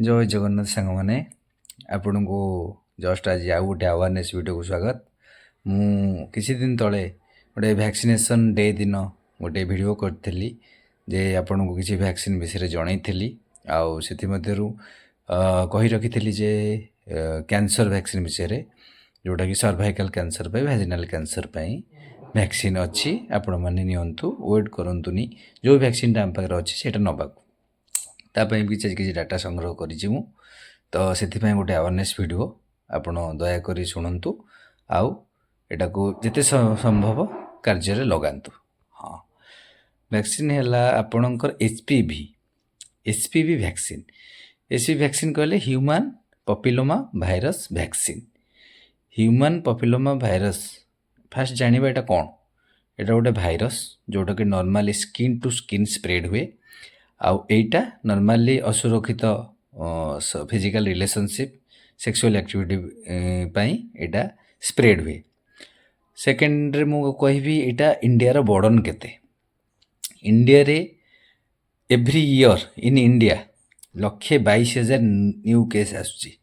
जय जगन्नाथ सांग मैंने आपण को जस्ट आज आउ गोटे अवेयरनेस वीडियो को स्वागत। मु किसी दिन तले गोटे वैक्सीनेशन डे दिन गोटे वीडियो करी जे आपण को किसी वैक्सीन विषय जनई आउ से कही रखी जे कैंसर वैक्सीन विषय जोटा कि cervical cancer vaginal cancer vaccine अच्छी आपण मैंने नियंतु वेट करतुनि जो वैक्सीन आम पाखे अच्छी से नवाक तापाई किसी डाटा संग्रह करी मु तो से गोटे अवेयरनेस वीडियो आपण दयाकोरी शुणु आउ एटा को जिते संभव कार्य लगातु। हाँ, वैक्सीन है आपणकर एचपीवी वैक्सीन कहले human papilloma virus vaccine. Human papilloma virus first जानिबा एटा कौन? एटा गोटे भाइरस जोटा कि normally skin to skin spread हुए आउ एटा नॉर्मली असुरक्षित फिजिकल रिलेशनशिप सेक्सुअल एक्टिविटी पाई एटा स्प्रेड हुए। सेकेंड रे मु कहबी एटा इंडिया रो बर्डन केते। इंडिया रे every year in India 122,000 new case आसुची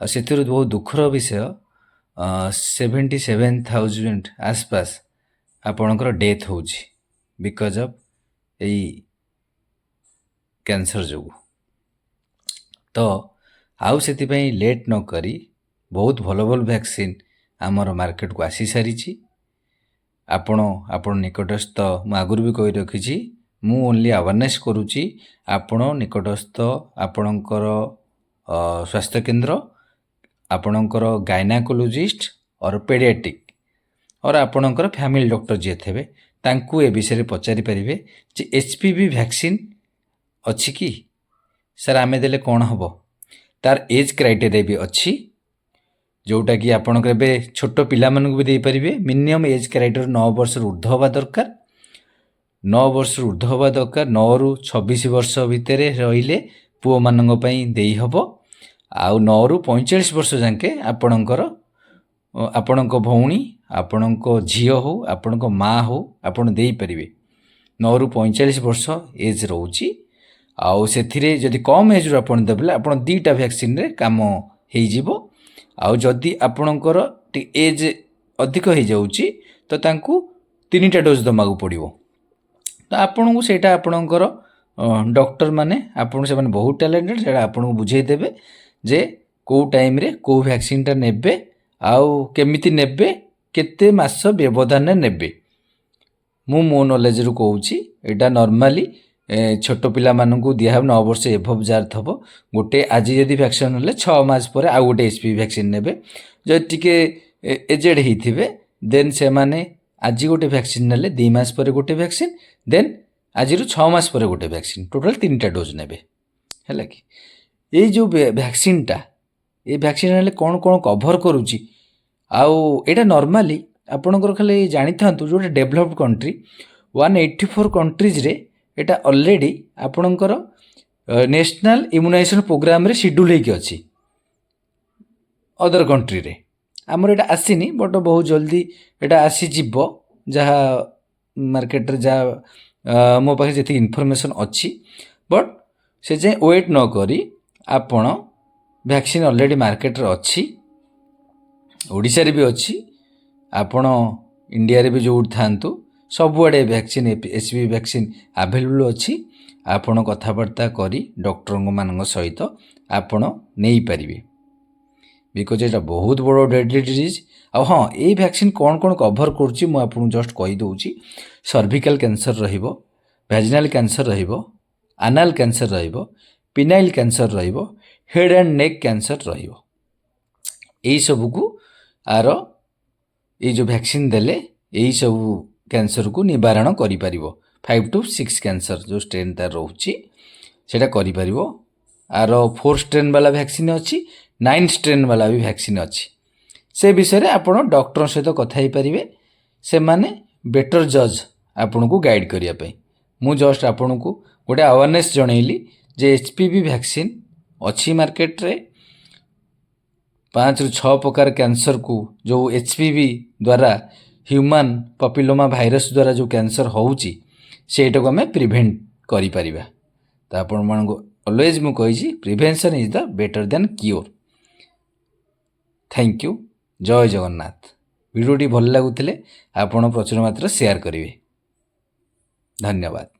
आ सेतिर बहुत दुखर विषय 77,000 आसपास आपणकर डेथ होची बिकॉज ऑफ एई कैंसर जो। तो आउ से लेट न करी बहुत भल भल वैक्सीन आमर मार्केट को आसी सारी आपण निकटस्थ मु आगुरी भी कही रखी मु ओनली अवेयरनेस करुच्ची आपण निकटस्थ आपणकर स्वास्थ्य केन्द्र आपणकर गायनाकोलोजिस्ट और पेडियाट्रिक और आपणकर फैमिली डॉक्टर जी थे तांकू ए विषय पचारि पारिबे जे एचपीवी वैक्सीन अच्छी कि सर आमे देले कौन हम तार एज क्राइटेरिया भी अच्छी जोटा कि आपणकर बे छोट पिला मानक भी दे पारिबे। मिनिमम एज क्राइटेरिया 9 वर्ष ऊर्ध्व हवा दरकार 9 वर्ष ऊर्ध्व हवा दरकार 9 रु 26 वर्ष भितर रहिले पुओ मानक पई देई हबो आउ 9 रु 45 वर्ष जाके आपणकर आपणक भौणी आपणक झियो हो आपणक माँ हो आपण देई पारिबे। 9 रु 45 वर्ष एज रहउची आउ से जदि कम एज रू आपन देबले आपन दीटा वैक्सीन रे काम हेई जिवो आउ जदि आपणकर एज अधिक हो जाउची तो तांकू 3टा डोज दमागु पड़िवो। तो आपन को सेटा आपणकर डॉक्टर माने आपन से माने बहुत टैलेंटेड सेटा आपन को बुझाई देबे जे को टाइम रे को वैक्सीन टा नेबे आउ केमिति नेबे केते मास व्यवधान नेबे। मु मो नॉलेज रु कहूची एटा नॉर्मली छोट पिला मानू दिया 9 वर्ष एभव जार थब गोटे आज जदि वैक्सीन ना 6 मास पर आउ गोटे एचपीवी वैक्सीन नेबे जदि टिके एजेड होइथिबे देन से माने आज गोटे वैक्सीन नेले 2 मास पर गोटे वैक्सीन देन आज रु 6 मास पर गोटे वैक्सीन टोटल 3टा डोज नेबे हैला कि ए जो वैक्सीन टा ए वैक्सीन नेले कोन कोन कवर करूची आउ एटा नॉर्मली आपनकर खाली जानि थांतु जो डेवलप्ड कंट्री 184 कंट्रीज रे एटा ऑलरेडी आपणकर नेशनल इम्यूनाइजेशन प्रोग्राम रे शेड्यूल होगी अच्छी अदर कंट्री रे आमर एटा आसीनी बट बहुत जल्दी एटा आसी जीवो जहाँ मार्केट रे जहाँ मो पाखे जति इन्फॉर्मेशन अच्छी बट से जे वेट न करी आपण वैक्सीन ऑलरेडी मार्केट रे अच्छी ओडिशा रे भी अच्छी आपण इंडिया रे भी जो थांतु सबुआड़े वैक्सीन एचपीवी वैक्सीन अवेलेबल अच्छी आपण कथबार्ता करी डॉक्टर मान सहित आपण नहीं पारिबे बिकज एटा बहुत बड़ डेडली डिजीज। आ हाँ ये वैक्सीन कौन कौन कवर करुच्ची मु आपन जस्ट कही दूची सर्विकल कैंसर रहिबो वैजिनल कैंसर रहिबो एनाल कैंसर रहिबो पिनाइल कैंसर रहिबो हेड एंड नेक कैंसर रहिबो एई सब को आर ये जो वैक्सीन देले यही सब कैंसर को निवारण करि परिबो 5 to 6 कैंसर जो स्ट्रेन तार रोची सेटा करि परिबो आर 4 स्ट्रेन वाला वैक्सीन अच्छी 9 स्ट्रेन वाला भी वैक्सीन अच्छी से विषय रे आपण डॉक्टर सहित कथा ही परिबे से माने बेटर जज आपण को गाइड करिया पई मु जस्ट आपण को गोटे अवेयरनेस जनैली जे एचपीवी वैक्सीन अच्छी मार्केट रे 5 ରୁ 6 प्रकार कैंसर को जो एचपीवी द्वारा ह्यूमन पपिलोमा भाइरस द्वारा जो कैंसर होउची सेटा को हमें प्रिवेंट करि परिबा। ତ ଆପଣମାନଙ୍କୁ ଅଲୱେଜ୍ ମୁଁ କହିଛି prevention is the better than cure. Thank you. ଜୟ ଜଗନ୍ନାଥ। ଭିଡ଼ିଓଟି ଭଲ ଲାଗୁଥିଲେ ଆପଣ ପ୍ରଚୁର ମାତ୍ରାରେ ସେୟାର କରିବେ। ଧନ୍ୟବାଦ।